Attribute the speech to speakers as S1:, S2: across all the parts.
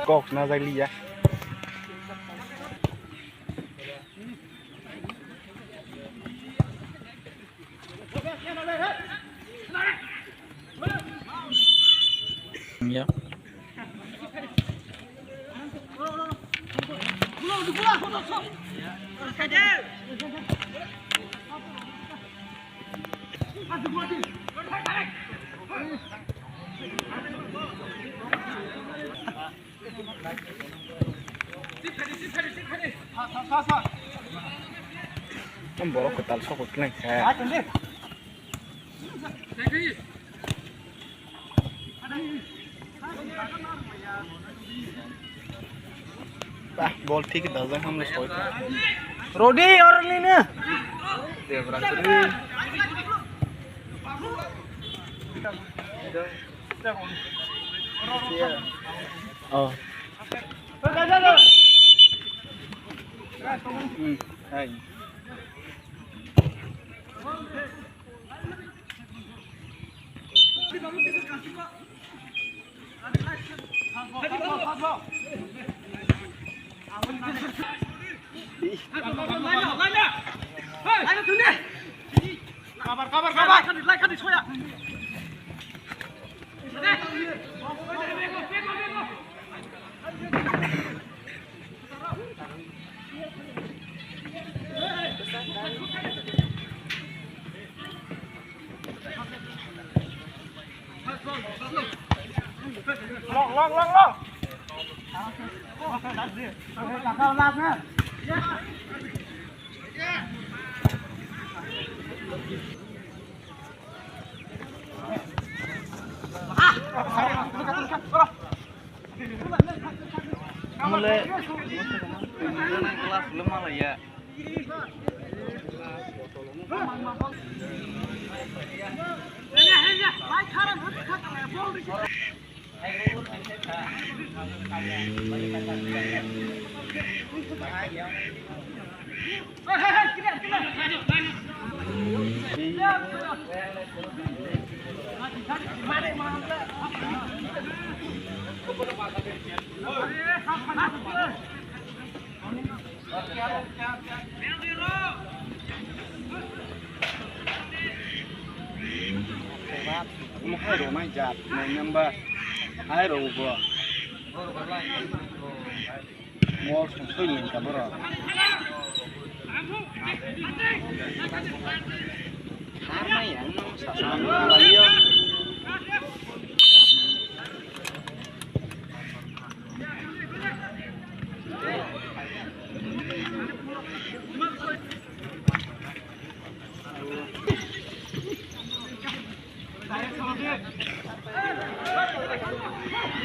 S1: Kok na dali ya. Ya. Kan borok ketal sokot leng saya. Bah, bol ठीक दाजा हमने सोचा रोडी और लेने देवरात्रि oh hai long mulai kelas belum malah ya. Hai đồ mai chặt này number hai đồ vừa mua sản xuất nhìn cả bữa rồi tháng này ăn nó sản xuất lấy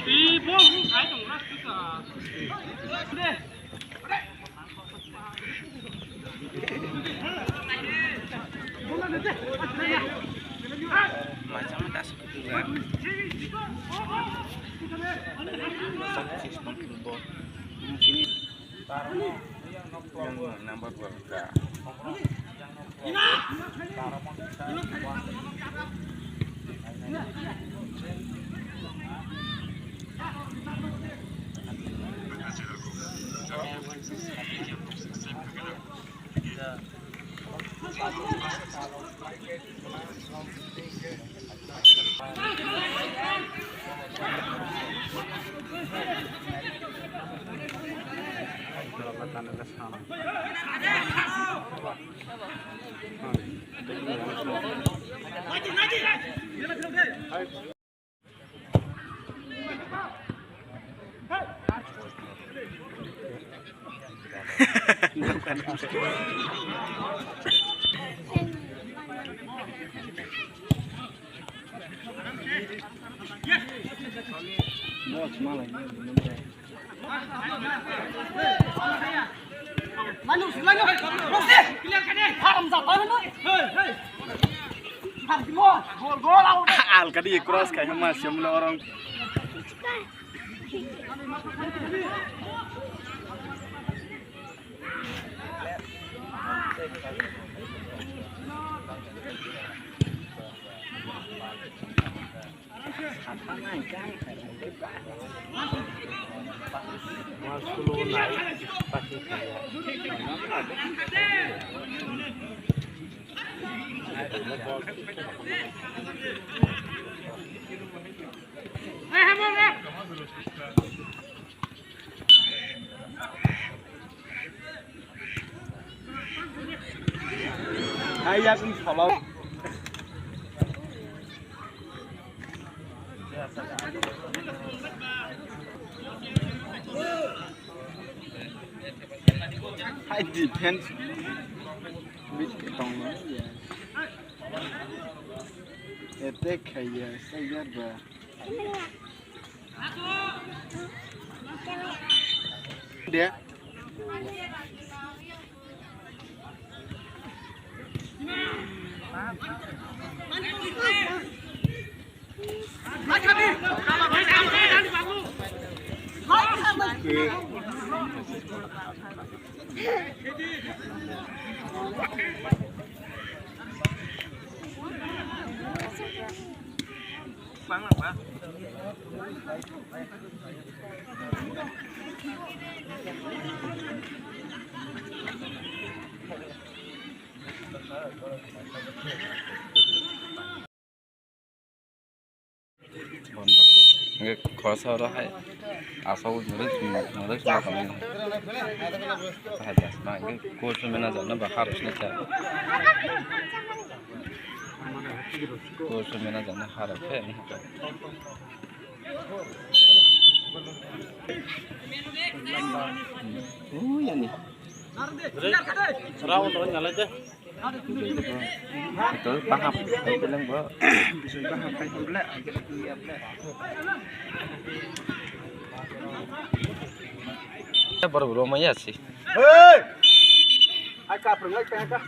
S1: đi bố không phải tổng nó cứ cả đây macam tak seketika mungkin yang nambah dua Al kadi cross kayaknya mas yang orang
S2: Hai ya cũng follow. Hai defense. Biết cái tông nó gì. Attack hay say nhất và. Dia.
S3: Khóa đó hay sâu nó rất là còn hay là mà cái cô cho mình là nó bảo harus ngejar cô cho mình là nó harus phải ya nih
S2: Rawan tuh nyala aja.
S3: itu paham itu bilang bahwa
S2: Bisa paham kayak gula aja iya belah.
S3: kita baru rumahnya sih
S2: Hei. Aka pergi ke aka.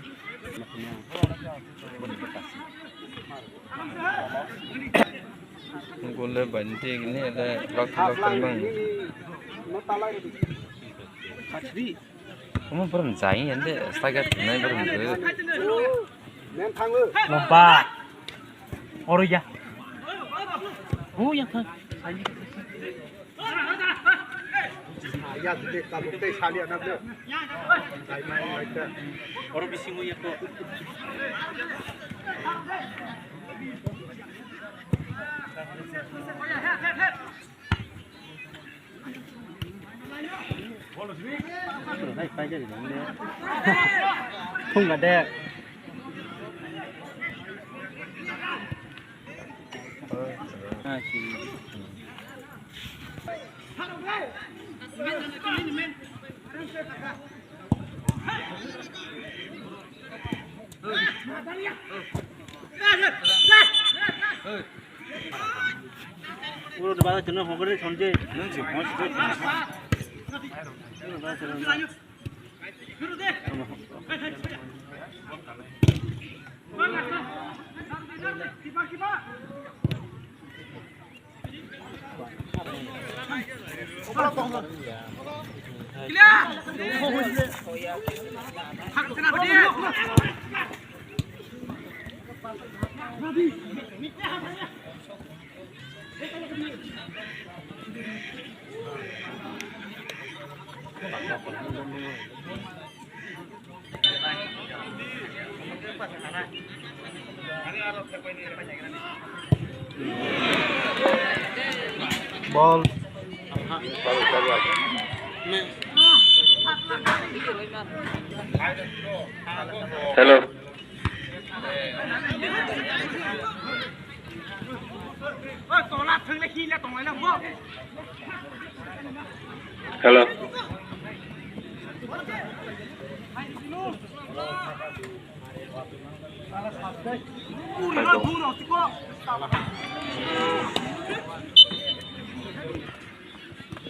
S3: Gula banting ini ada lokal mang
S2: Nó ta lại đi. Hadi.
S3: kamu belum jalan ente setakat ini belum tuh
S2: Nem thang ơi.
S1: Lompat. Oro ya. Oh ya kan.
S2: Ya sudah kamu teh sekali anak dia. Saya main aja.
S1: Oro bisingu ya kok.
S2: Không ada.
S1: Oro de bala chana hogre sonje.
S2: Nanti mau sih. Ball.
S3: hello hello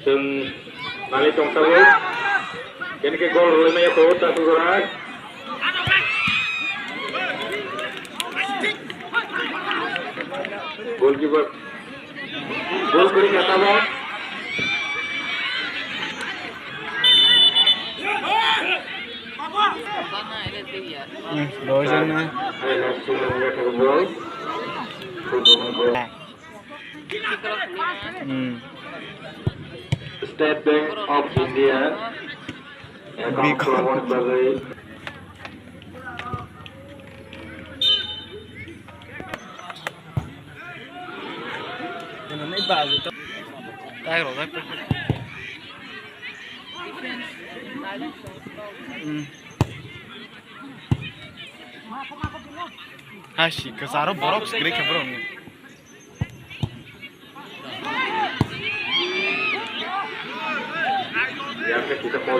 S4: Từng nali trong sâu cái gol rồi mấy cô ta tu rồi goalkeeper gol kering kata bos
S3: đối dân nữa
S4: State Bank of India account provided by
S3: nó mấy bà rồi tay rồi đấy Ashi, kesaro borok segera keborong.
S4: Ya, kita mau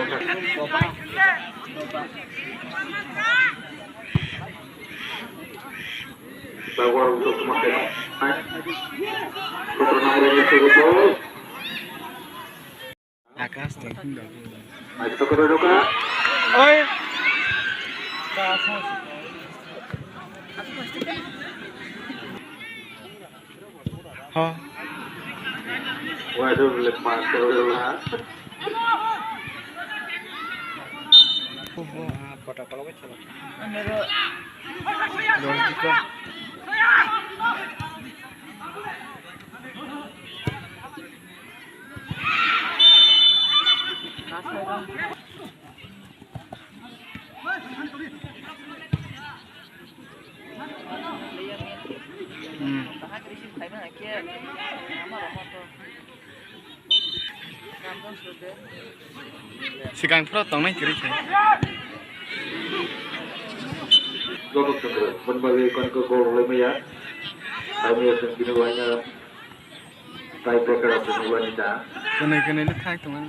S4: bawa untuk memakai nomornya cukup.
S3: Akas tinggi.
S4: Mari kita kedudukan.
S3: Oi. Oh.
S4: Waduh, lepas terlalu.
S2: Kota kalau kecil.
S3: Sigang pro tong nai kiri kiri.
S4: Gol kedua, berbagai kon ke gol lima ya. Kami akan kinuannya tiebreaker atau wanita.
S3: Kena lu thang teman.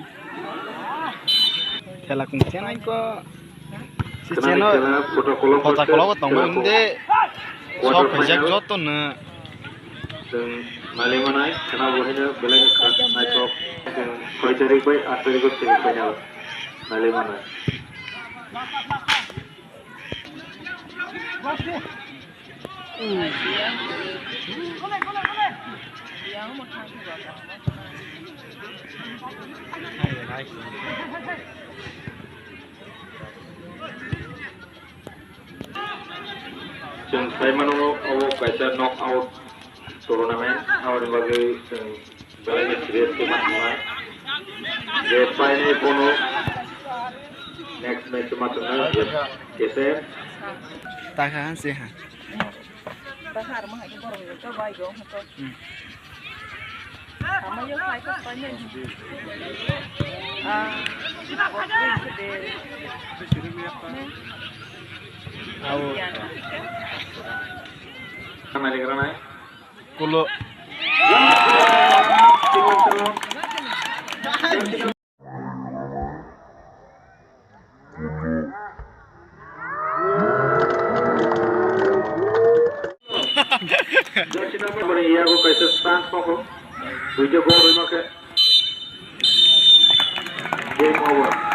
S3: Kela kung chen ai ko. Si chen no. Kota kolong tong mang de. So pajak joto na.
S4: Dan Malemanai, kena bolehnya beleng naik top. Koi cari koi, asal ikut cari koi nyala. Malemanai. Jeng saya menunggu awak baca knock out turnamen awal sebagai belengnya series teman-teman. Depa ini pono next match teman-teman SM.
S3: Tahan sih ha.
S5: Bahar mah itu baru itu baik dong itu. Sama yo saya ke tanya.
S4: Mana lagi kerana?
S3: Kulo.
S4: Jadi nama boleh iya aku kasih stance pokok. Video gol lima ke game over.